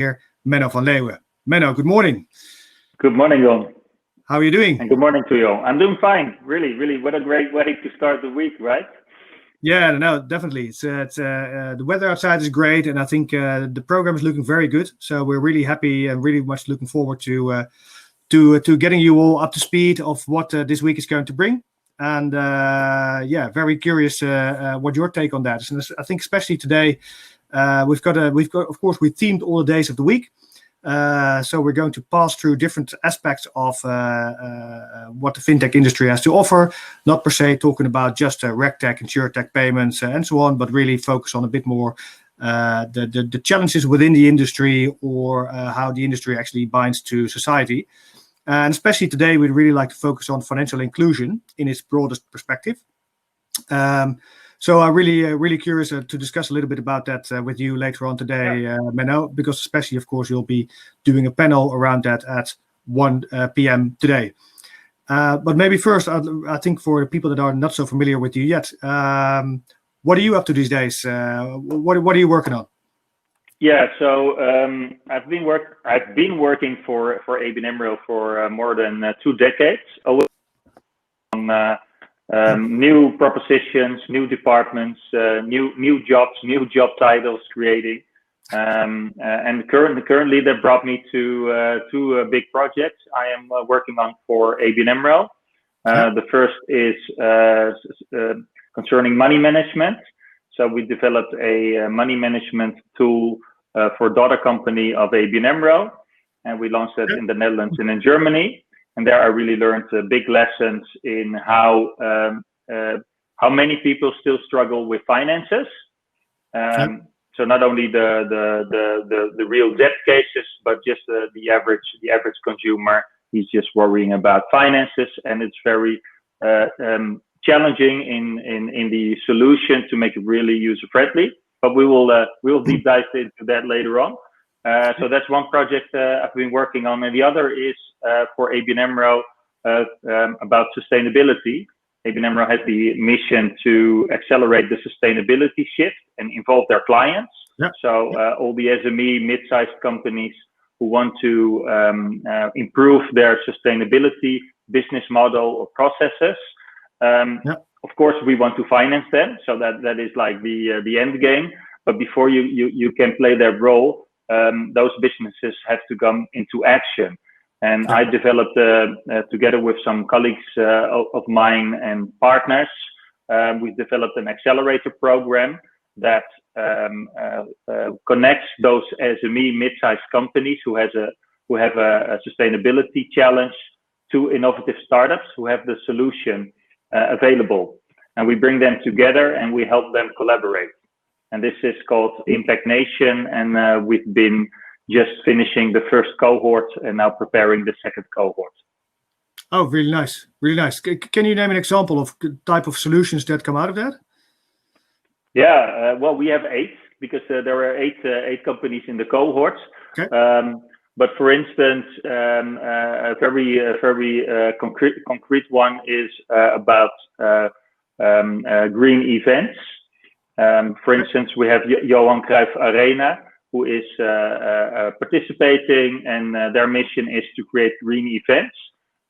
here, Menno van Leeuwen. Menno, good morning. Good morning, Jon. How are you doing? And good morning to you. I'm doing fine. Really, what a great way to start the week, right? Yeah, no, definitely. It's the weather outside is great, and I think the program is looking very good. So we're really happy and really much looking forward to getting you all up to speed of what this week is going to bring. And very curious what your take on that is. And I think especially today, we've got of course we themed all the days of the week. So we're going to pass through different aspects of what the fintech industry has to offer, not per se talking about just RegTech, InsurTech payments and so on, but really focus on a bit more the challenges within the industry or how the industry actually binds to society. And especially today, we'd really like to focus on financial inclusion in its broadest perspective. So I'm really curious to discuss a little bit about that with you later on today, Menno, because especially, of course, you'll be doing a panel around that at 1 p.m. today. But maybe first, I think for the people that are not so familiar with you yet, what are you up to these days? What are you working on? Yeah, so I've been working for ABN AMRO for more than 2 decades. On new propositions, new departments, new jobs, new job titles creating, and currently that brought me to 2 big projects I am working on for ABN AMRO. The first is concerning money management. So we developed a money management tool for daughter company of ABN AMRO, and we launched that in the Netherlands and in Germany. And there I really learned big lessons in how many people still struggle with finances. So not only the real debt cases, but just the average consumer. He's just worrying about finances, and it's very challenging in the solution to make it really user friendly. But we will deep dive into that later on. So that's one project I've been working on, and the other is for ABN AMRO about sustainability. ABN AMRO has the mission to accelerate the sustainability shift and involve their clients. So all the SME, mid-sized companies who want to improve their sustainability business model or processes. Of course, we want to finance them, so that is like the end game. But before you can play that role, those businesses have to come into action. And I developed, together with some colleagues of mine and partners, we developed an accelerator program that connects those SME mid-sized companies who have a sustainability challenge to innovative startups who have the solution available. And we bring them together and we help them collaborate. And this is called Impact Nation, and we've been just finishing the first cohort and now preparing the second cohort. Oh, really nice, really nice. Can you name an example of the type of solutions that come out of that? Yeah, well, we have 8 because there are 8 companies in the cohort. Okay. But for instance, a very concrete one is about green events. For instance, we have Johan Cruyff Arena, who is participating, and their mission is to create green events.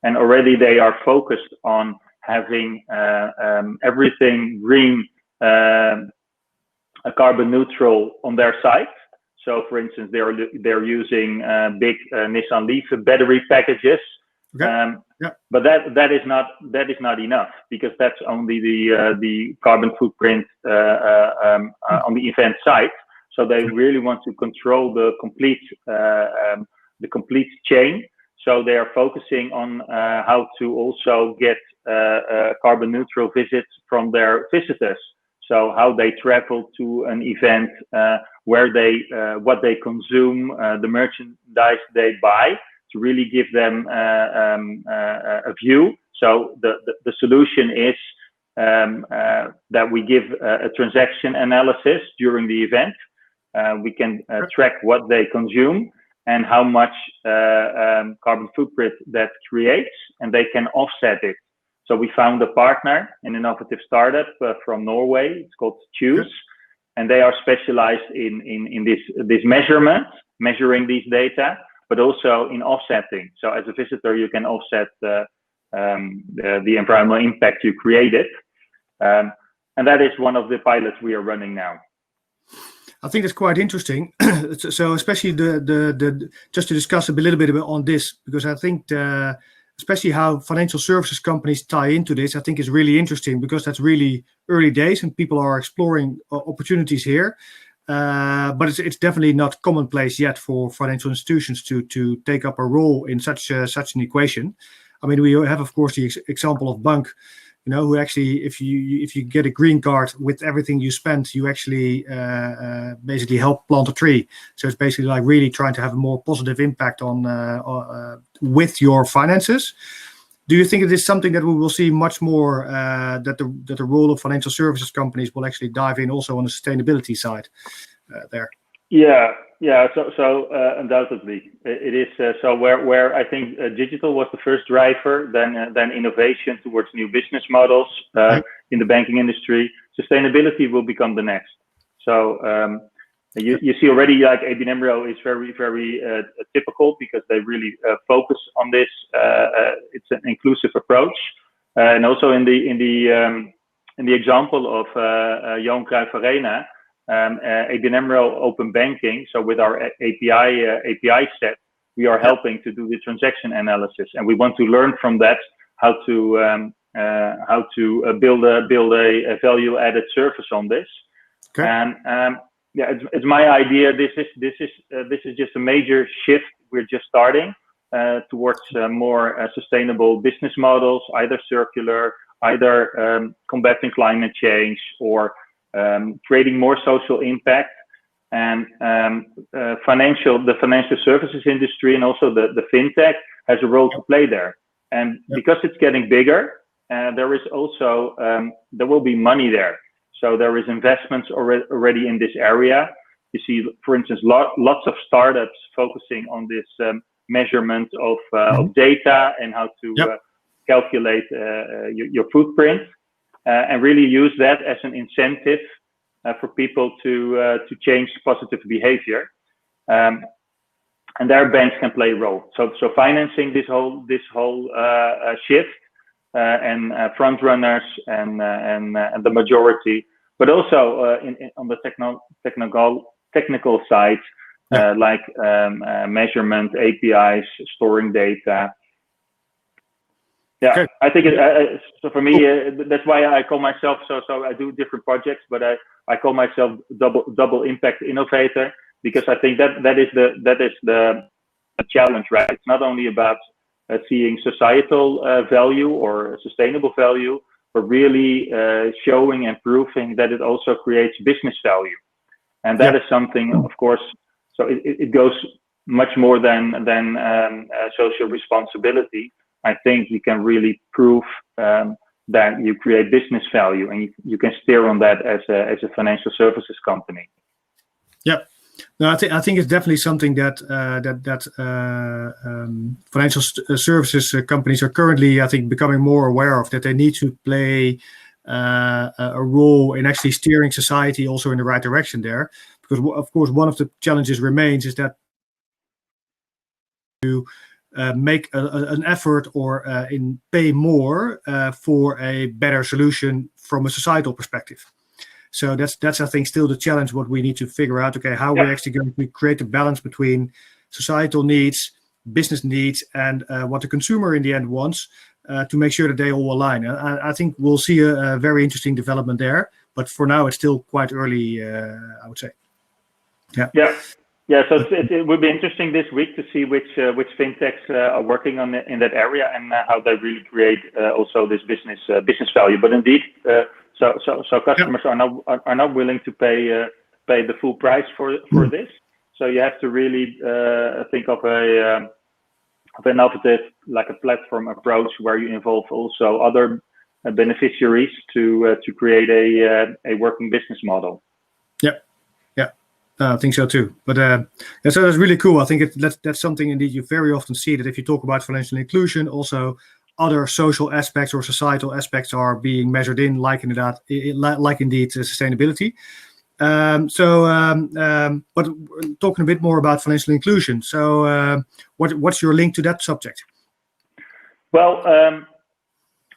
And already they are focused on having everything green, carbon neutral on their site. So, for instance, they're using big Nissan Leaf battery packages. Okay. But that is not enough, because that's only the carbon footprint on the event site. So they really want to control the complete chain. So they are focusing on how to also get carbon neutral visits from their visitors. So how they travel to an event, where what they consume, the merchandise they buy, to really give them a view. So the solution is that we give a transaction analysis during the event. We can track what they consume and how much carbon footprint that creates, and they can offset it. So we found a partner, an innovative startup from Norway. It's called Choose, and they are specialized in this measurement. measuring these data, but also in offsetting. So as a visitor, you can offset the environmental impact you created. And that is one of the pilots we are running now. I think that's quite interesting. So especially just to discuss a little bit on this, because I think especially how financial services companies tie into this, I think is really interesting, because that's really early days and people are exploring opportunities here. But it's definitely not commonplace yet for financial institutions to take up a role in such an equation. I mean, we have, of course, the example of Bank, who actually, if you get a green card with everything you spend, you actually basically help plant a tree. So it's basically like really trying to have a more positive impact on with your finances. Do you think it is something that we will see much more, that the role of financial services companies will actually dive in also on the sustainability side there? Yeah. So undoubtedly, it is. So where I think digital was the first driver, then innovation towards new business models in the banking industry, sustainability will become the next. So you see already, like ABN AMRO is very typical, because they really focus on this. It's an inclusive approach, and also in the example of Johan Cruyff Arena. ABN AMRO Open Banking, so with our API set, we are helping to do the transaction analysis, and we want to learn from that how to build a value-added service on this. Okay. And it's my idea. This is just a major shift. We're just starting towards more sustainable business models, either circular, either combating climate change, or creating more social impact. And the financial services industry and also the fintech has a role to play there. And because it's getting bigger, there is also there will be money there. So there is investments already in this area. You see, for instance, lots of startups focusing on this measurement of data and how to calculate your footprint. And really use that as an incentive for people to change positive behavior, and their banks can play a role. So financing this whole shift, and front runners and the majority, but also on the technical side, like measurement, APIs, storing data. Yeah, okay. I think so for me, that's why I call myself, so I do different projects, but I call myself double Impact Innovator, because I think that is the challenge, right? It's not only about seeing societal value or sustainable value, but really showing and proving that it also creates business value. And that is something, of course, so it goes much more than social responsibility. I think you can really prove that you create business value, and you can steer on that as a financial services company. Yeah, no, I think it's definitely something that financial services companies are currently, I think, becoming more aware of, that they need to play a role in actually steering society also in the right direction there. Because of course, one of the challenges remains is that to make an effort or pay more for a better solution from a societal perspective. So that's I think still the challenge. What we need to figure out, okay, how we're actually going to create a balance between societal needs, business needs, and what the consumer in the end wants, to make sure that they all align. I think we'll see a very interesting development there, but for now it's still quite early, I would say. Yeah, so it would be interesting this week to see which fintechs are working on in that area, and how they really create also this business value. But indeed, so customers are not willing to pay the full price for this. So you have to really think of an innovative, like a platform approach, where you involve also other beneficiaries to create a working business model. I think so too. But so that's really cool. I think that's something indeed you very often see, that if you talk about financial inclusion, also other social aspects or societal aspects are being measured in, like indeed sustainability. But talking a bit more about financial inclusion. So, what's your link to that subject? Well,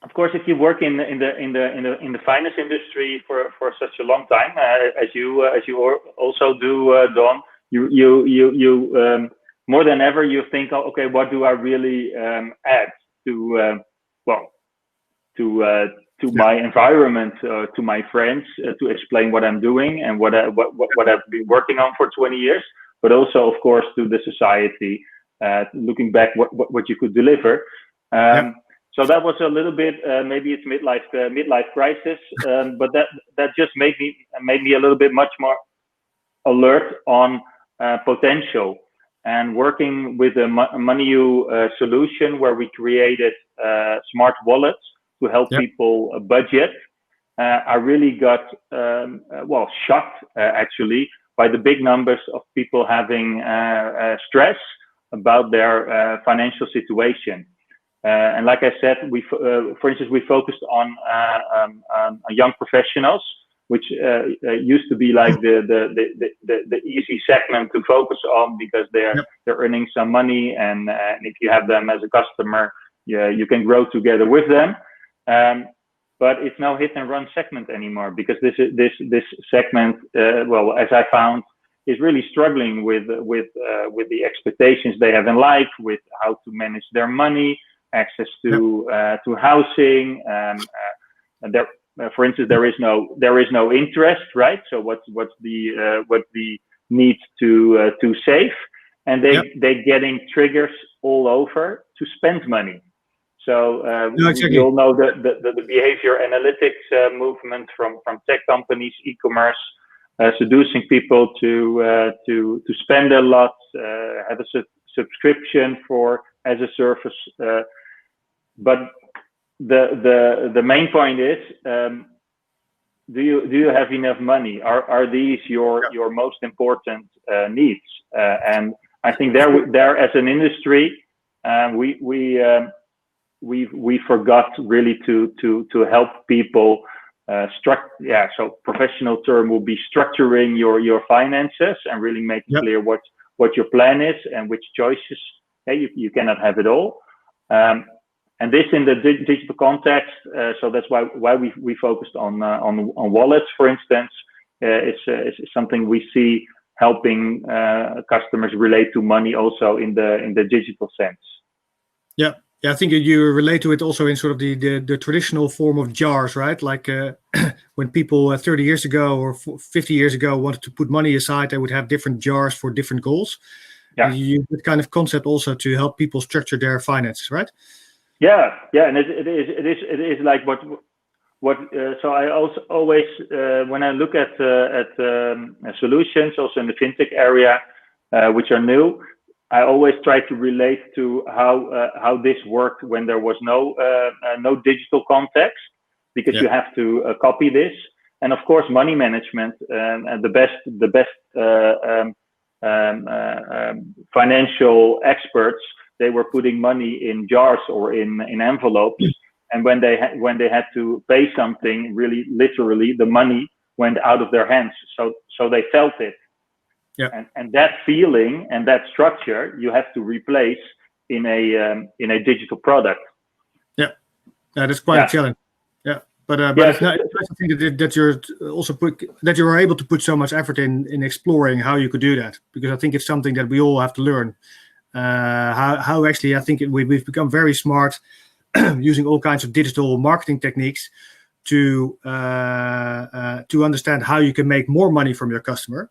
of course, if you work in the finance industry for such a long time, as you also do, Don, you more than ever you think, oh, okay, what do I really add to my environment, to my friends, to explain what I'm doing and what I've been working on for 20 years, but also, of course, to the society, looking back what you could deliver. So that was a little bit, maybe it's midlife crisis, but that just made me a little bit much more alert on potential. And working with a MoneYou solution where we created smart wallets to help people budget, I really got shocked actually by the big numbers of people having stress about their financial situation. And like I said, for instance, we focused on young professionals, which used to be like the easy segment to focus on because they're earning some money, and if you have them as a customer, you can grow together with them. But it's no hit and run segment anymore, because this segment, as I found, is really struggling with the expectations they have in life, with how to manage their money, access to housing. For instance, there is no interest, right? So what's the need to save, and they're getting triggers all over to spend money. So we all know the behavior analytics movement from tech companies, e-commerce, seducing people to spend a lot, have a subscription as a service, but the main point is, do you have enough money? Are these your most important needs? And I think there as an industry, we forgot really to help people so professional term will be structuring your finances and really make clear what your plan is and which choices. You cannot have it all. And this in the digital context, so that's why we focused on wallets, for instance. It's something we see helping customers relate to money also in the digital sense. Yeah, I think you relate to it also in sort of the traditional form of jars, right? Like when people 30 years ago or 50 years ago wanted to put money aside, they would have different jars for different goals. Yeah, you use that kind of concept also to help people structure their finances, right? Yeah, and it is like what. So I also always when I look at solutions, also in the fintech area, which are new, I always try to relate to how this worked when there was no digital context, because you have to copy this, and of course money management and the best financial experts, they were putting money in jars or in envelopes, and when they had to pay something, really literally the money went out of their hands, so they felt it. Yeah, and that feeling and that structure you have to replace in a digital product. Yeah, that's quite a challenge. Yeah, but it's nice to think that you're also that you are able to put so much effort in exploring how you could do that, because I think it's something that we all have to learn. How actually, I think we've become very smart using all kinds of digital marketing techniques to understand how you can make more money from your customer.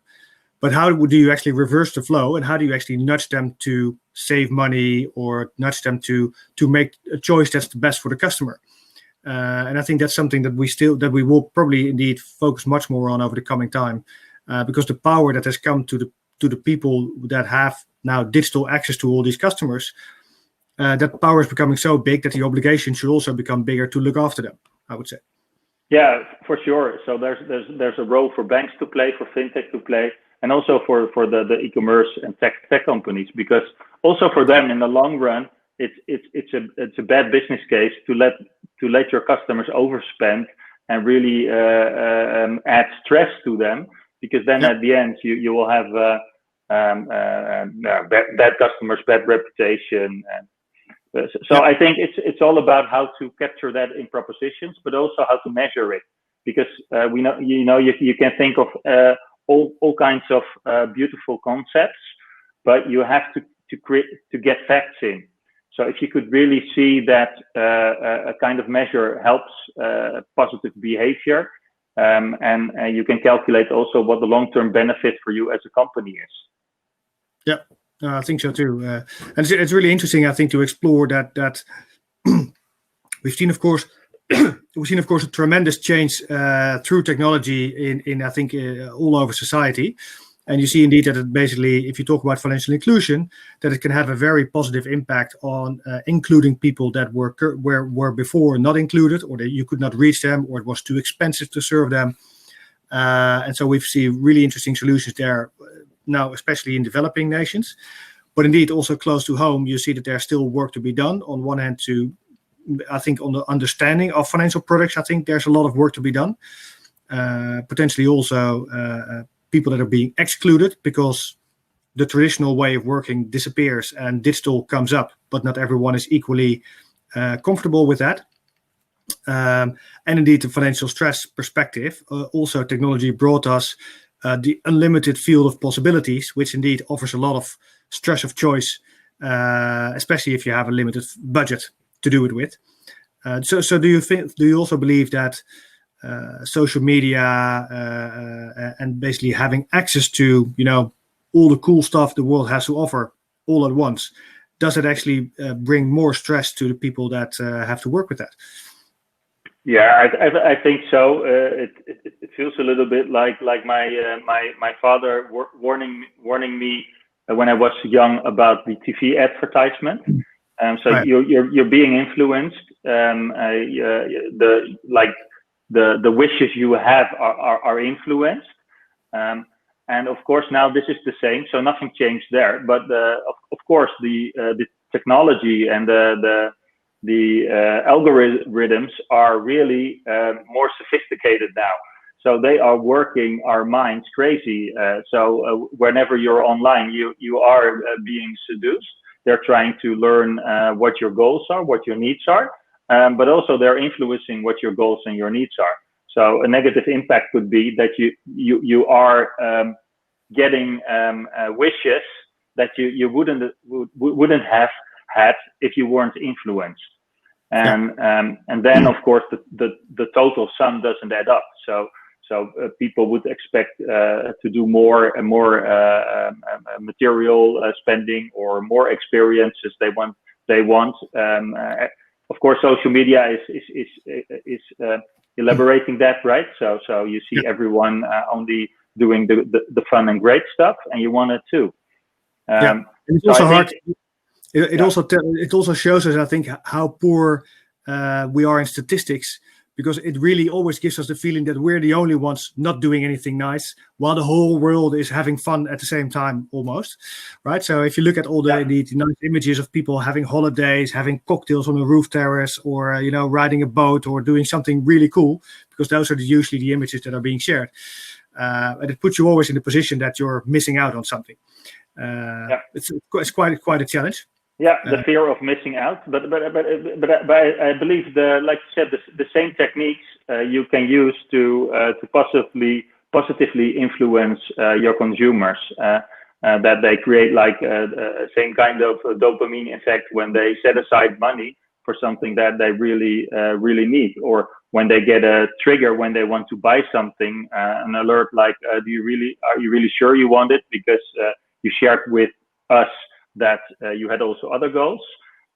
But how do you actually reverse the flow, and how do you actually nudge them to save money or nudge them to make a choice that's the best for the customer? And I think that's something that we will probably indeed focus much more on over the coming time, because the power that has come to the people that have now digital access to all these customers, that power is becoming so big that the obligation should also become bigger to look after them, I would say. Yeah, for sure. So there's a role for banks to play, for fintech to play, and also for the e-commerce and tech companies, because also for them in the long run, it's a bad business case to let your customers overspend and really add stress to them, because then at the end you will have bad customers, bad reputation. So I think it's all about how to capture that in propositions, but also how to measure it, because we know you can think of all kinds of beautiful concepts, but you have to get facts in. So if you could really see that a kind of measure helps positive behavior, and you can calculate also what the long-term benefit for you as a company is. Yeah, I think so too. And it's really interesting, I think, to explore that we've seen, of course, a tremendous change through technology in I think all over society. And you see indeed that it basically, if you talk about financial inclusion, that it can have a very positive impact on including people that were before not included, or that you could not reach them, or it was too expensive to serve them. And so we've seen really interesting solutions there now, especially in developing nations. But indeed, also close to home, you see that there's still work to be done. On one hand, I think on the understanding of financial products, I think there's a lot of work to be done. Potentially also people that are being excluded because the traditional way of working disappears and digital comes up, but not everyone is equally comfortable with that. And indeed, the financial stress perspective, also technology brought us the unlimited field of possibilities, which indeed offers a lot of stress of choice, especially if you have a limited budget to do it with. So do you also believe that social media and basically having access to all the cool stuff the world has to offer all at once, does it actually bring more stress to the people that have to work with that? Yeah, I think so. It feels a little bit like my father warning me when I was young about the TV advertisement. So right. You're being influenced. The wishes you have are influenced. And of course now this is the same, so nothing changed there. But of course the technology and the algorithms are really more sophisticated now. So they are working our minds crazy. So whenever you're online, you are being seduced. They're trying to learn what your goals are, what your needs are, but also they're influencing what your goals and your needs are. So a negative impact could be that you are getting wishes that you wouldn't have had if you weren't influenced. And then of course the total sum doesn't add up. So people would expect to do more and more material spending or more experiences they want. Of course, social media is elaborating that, right? So you see everyone only doing the fun and great stuff, and you want it too. It's also hard. It also shows us, I think, how poor we are in statistics, because it really always gives us the feeling that we're the only ones not doing anything nice, while the whole world is having fun at the same time, almost, right? So if you look at all the nice images of people having holidays, having cocktails on a roof terrace, or riding a boat, or doing something really cool, because those are usually the images that are being shared, and it puts you always in the position that you're missing out on something. It's quite a challenge. Yeah, the fear of missing out, but I believe like you said, the same techniques you can use to positively influence your consumers. That they create like same kind of dopamine effect when they set aside money for something that they really need, or when they get a trigger when they want to buy something, an alert like, are you really sure you want it because you shared with us that you had also other goals,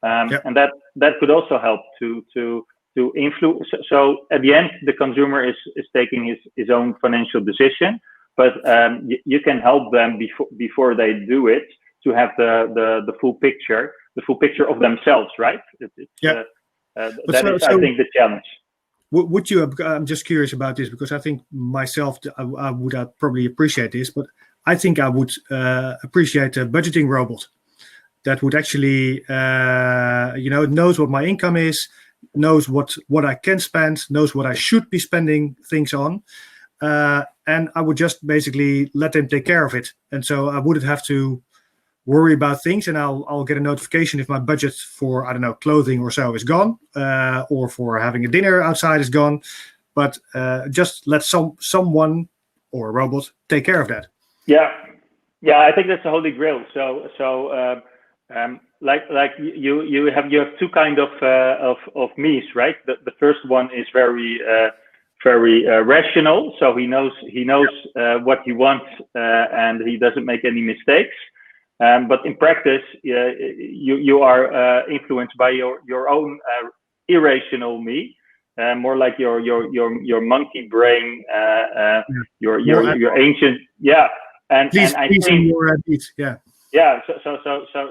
and that could also help to influence. So at the end, the consumer is taking his own financial decision, but you can help them before they do it to have the full picture of themselves, right? I think the challenge. Would you? I'm just curious about this, because I think myself, I would probably appreciate this, but I think I would appreciate a budgeting robot that would actually, knows what my income is, knows what I can spend, knows what I should be spending things on, and I would just basically let them take care of it. And so I wouldn't have to worry about things, and I'll get a notification if my budget for, I don't know, clothing or so is gone, or for having a dinner outside is gone. But just let someone or a robot take care of that. Yeah, I think that's the holy grail. Like you have two kind of me's, right? The first one is very rational, so he knows what he wants, and he doesn't make any mistakes. But in practice, you are influenced by your own irrational me, more like your monkey brain, your ancient, And I think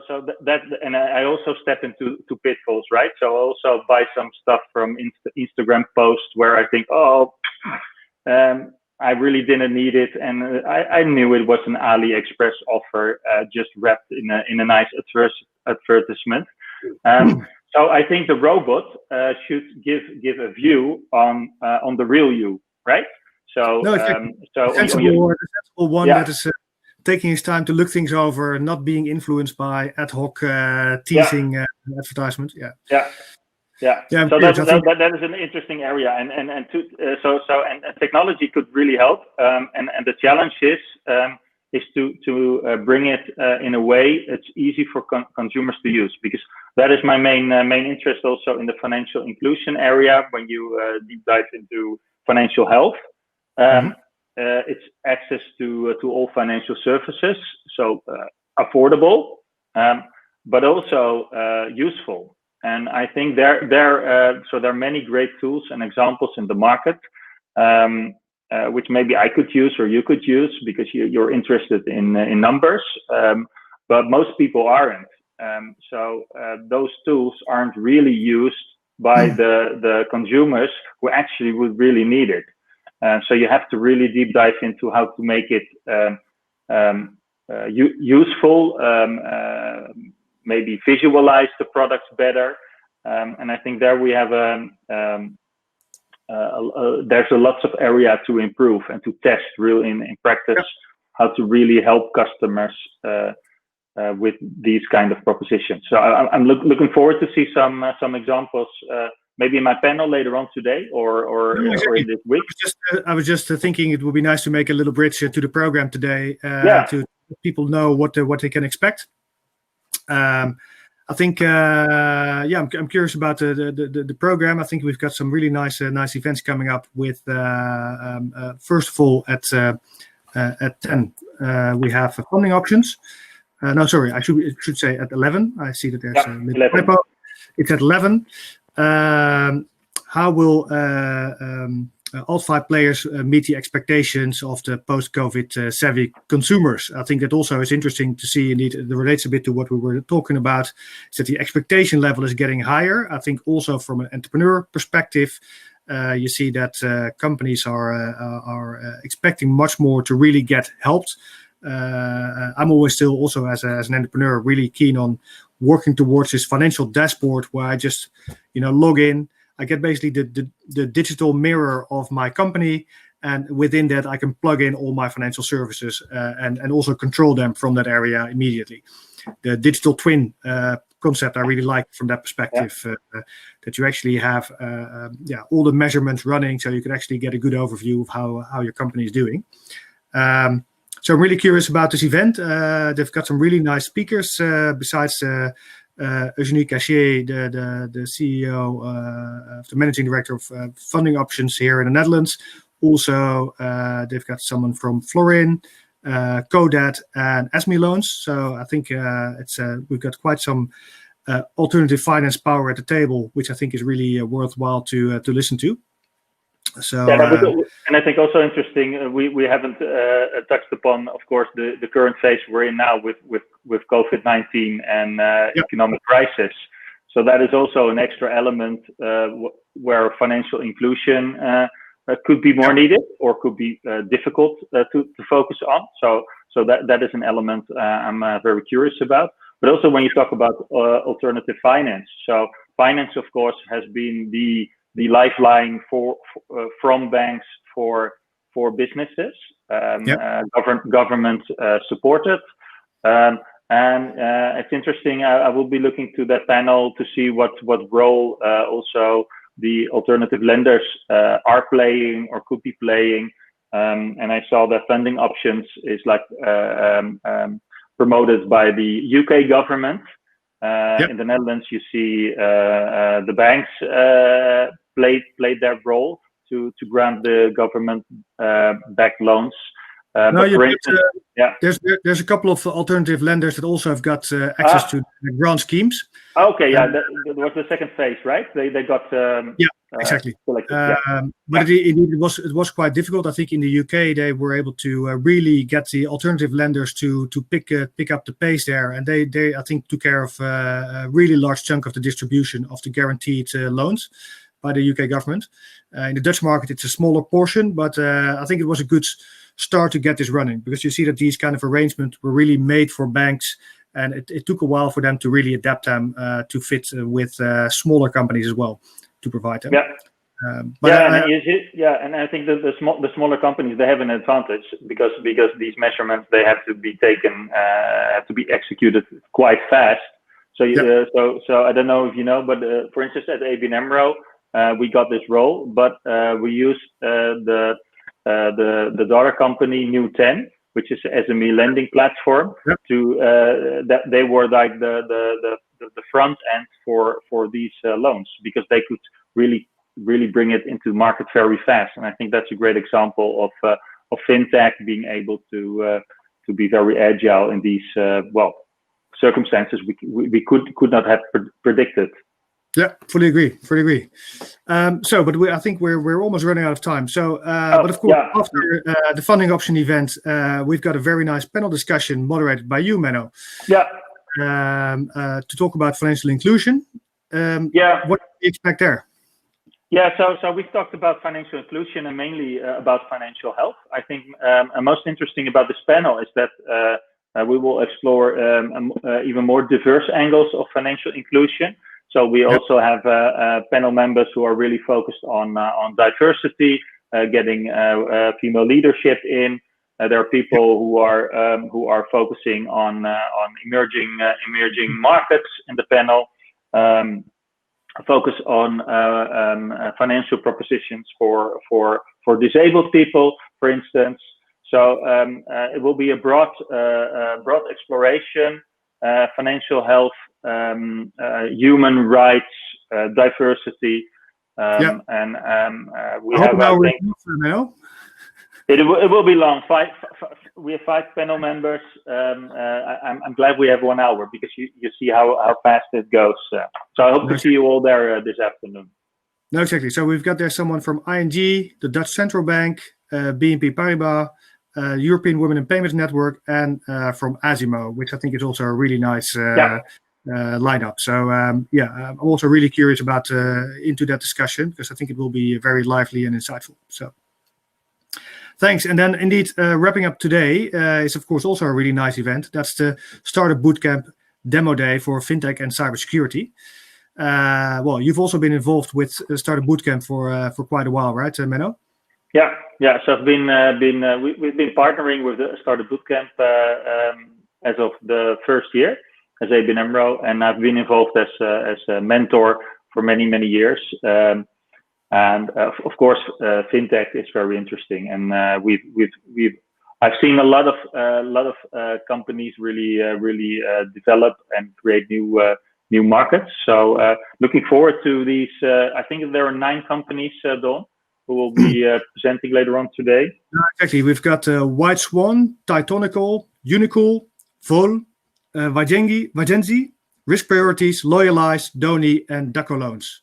so that, and I also step into pitfalls, right? So I also buy some stuff from Instagram posts where I think, I really didn't need it, and I knew it was an AliExpress offer, just wrapped in a nice advertisement. So I think the robot should give a view on the real you, right? So a sensible one that is taking his time to look things over, not being influenced by ad hoc teasing advertisements. So that is an interesting area, and technology could really help. And the challenge is to bring it in a way it's easy for consumers to use, because that is my main interest also in the financial inclusion area. When you deep dive into financial health, it's access to all financial services, so affordable, but also useful. And I think there are many great tools and examples in the market, which maybe I could use or you could use, because you're interested in numbers, but most people aren't. So those tools aren't really used by the consumers who actually would really need it. So you have to really deep dive into how to make it useful, maybe visualize the products better. And I think there we have there's a lots of area to improve and to test in practice how to really help customers with these kind of propositions. So I'm looking forward to see some examples, maybe in my panel later on today or in this week. I was just thinking it would be nice to make a little bridge to the program today, to let people know what they can expect. I think, I'm curious about the program. I think we've got some really nice events coming up. With first of all, at 10 we have funding options. No, sorry, I should say at 11. I see that there's a little typo. It's at 11. How will Alt5 players meet the expectations of the post-COVID savvy consumers? I think that also is interesting to see. Indeed, it relates a bit to what we were talking about, is that the expectation level is getting higher. I think also from an entrepreneur perspective, you see that companies are expecting much more to really get helped. I'm always still also as an entrepreneur really keen on working towards this financial dashboard where I just log in. I get basically the digital mirror of my company, and within that I can plug in all my financial services and also control them from that area immediately. The digital twin concept I really like from that perspective, that you actually have all the measurements running, so you can actually get a good overview of how your company is doing. So I'm really curious about this event. They've got some really nice speakers besides Eugenie Cachier, the CEO, the managing director of funding options here in the Netherlands. Also, they've got someone from Florin, Codat, and Esme Loans. So I think we've got quite some alternative finance power at the table, which I think is really worthwhile to listen to. So, and I think also interesting, we haven't touched upon, of course, the current phase we're in now with COVID-19 and economic crisis. So that is also an extra element where financial inclusion could be more needed or could be difficult to focus on. So that is an element I'm very curious about. But also when you talk about alternative finance, so finance, of course, has been the lifeline from banks for for businesses, government supported. And it's interesting. I will be looking to that panel to see what role also the alternative lenders are playing or could be playing. And I saw that funding options is like promoted by the UK government. In the Netherlands, you see the banks played their role to grant the government-backed loans. There's a couple of alternative lenders that also have got access to the grant schemes. Okay, that was the second phase, right? They got exactly. Selected, but it was quite difficult. I think in the UK they were able to really get the alternative lenders to pick up the pace there, and they I think took care of a really large chunk of the distribution of the guaranteed loans by the UK government. In the Dutch market, it's a smaller portion, but I think it was a good start to get this running, because you see that these kind of arrangements were really made for banks, and it took a while for them to really adapt them to fit with smaller companies as well, to provide them. And I think that the smaller companies, they have an advantage because these measurements, they have to be taken, have to be executed quite fast. So I don't know if you know, but for instance at ABN AMRO, we got this role, but we used the daughter company New 10, which is an SME lending platform, to that they were like the front end for these loans, because they could really bring it into market very fast. And I think that's a great example of fintech being able to be very agile in these circumstances we could not have predicted. Yeah, fully agree. I think we're almost running out of time. So, but of course, after the funding option event, we've got a very nice panel discussion moderated by you, Menno. To talk about financial inclusion. What do you expect there? So we've talked about financial inclusion and mainly about financial health. I think most interesting about this panel is that we will explore even more diverse angles of financial inclusion. So we also have panel members who are really focused on diversity, getting female leadership in. There are people who are focusing on emerging markets in the panel. Focus on financial propositions for disabled people, for instance. So it will be a broad exploration, financial health, human rights, diversity, and we have. It will be long. We have 5 panel members. I'm glad we have 1 hour, because you see how fast it goes. So I hope to see you all there this afternoon. No, exactly. So we've got there someone from ING, the Dutch Central Bank, BNP Paribas, European Women in Payments Network, and from AMRO, which I think is also a really nice lineup. So I'm also really curious about into that discussion, because I think it will be very lively and insightful. So thanks. And then indeed, wrapping up today is of course also a really nice event. That's the Startup Bootcamp Demo Day for FinTech and Cybersecurity. Well, you've also been involved with Startup Bootcamp for quite a while, right, Menno? Yeah. So we've been partnering with the Startup Bootcamp as of the first year as ABN AMRO, and I've been involved as a mentor for many years. And of course, fintech is very interesting, and I've seen a lot of companies really develop and create new markets. So looking forward to these. I think there are 9 companies, Don, who will be presenting later on today. Exactly. We've got White Swan, Titanical, Unicool, Vol, Vagenzi, Risk Priorities, Loyalize, Doni, and Daco Loans.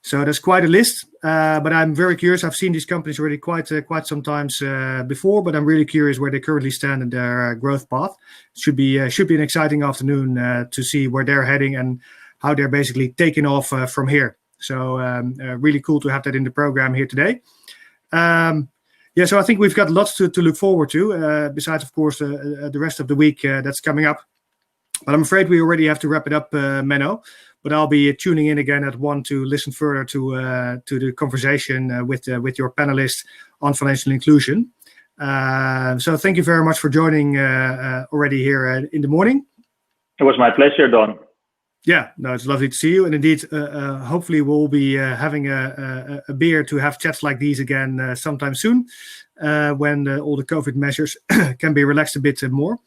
So there's quite a list, but I'm very curious. I've seen these companies already quite some times before, but I'm really curious where they currently stand in their growth path. Should be an exciting afternoon to see where they're heading and how they're basically taking off from here. So really cool to have that in the program here today. So I think we've got lots to look forward to, besides, of course, the rest of the week that's coming up. But I'm afraid we already have to wrap it up, Menno. But I'll be tuning in again at 1 to listen further to the conversation with your panelists on financial inclusion. So thank you very much for joining already here in the morning. It was my pleasure, Don. Yeah, no, it's lovely to see you. And indeed, hopefully we'll be having a beer to have chats like these again sometime soon, when all the COVID measures can be relaxed a bit more.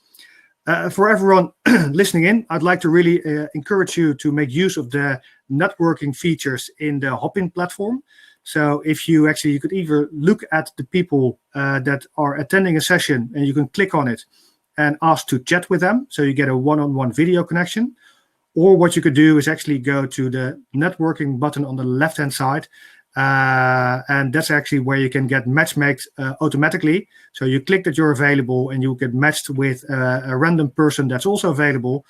For everyone listening in, I'd like to really encourage you to make use of the networking features in the Hopin platform. So if you could either look at the people that are attending a session, and you can click on it and ask to chat with them, so you get a one-on-one video connection. Or what you could do is actually go to the networking button on the left-hand side, and that's actually where you can get matchmade automatically. So you click that you're available, and you get matched with a random person that's also available,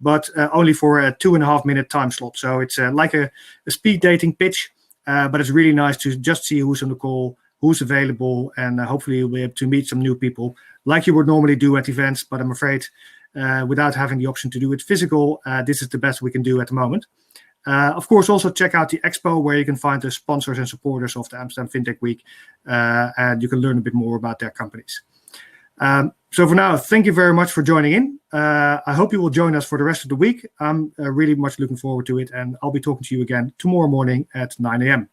but only for a 2.5 minute time slot. So it's like a speed dating pitch. But it's really nice to just see who's on the call, who's available, and hopefully you'll be able to meet some new people like you would normally do at events. But I'm afraid without having the option to do it physical, this is the best we can do at the moment. Of course, also check out the expo, where you can find the sponsors and supporters of the Amsterdam FinTech Week, and you can learn a bit more about their companies. So for now, thank you very much for joining in. I hope you will join us for the rest of the week. I'm really much looking forward to it, and I'll be talking to you again tomorrow morning at 9 a.m.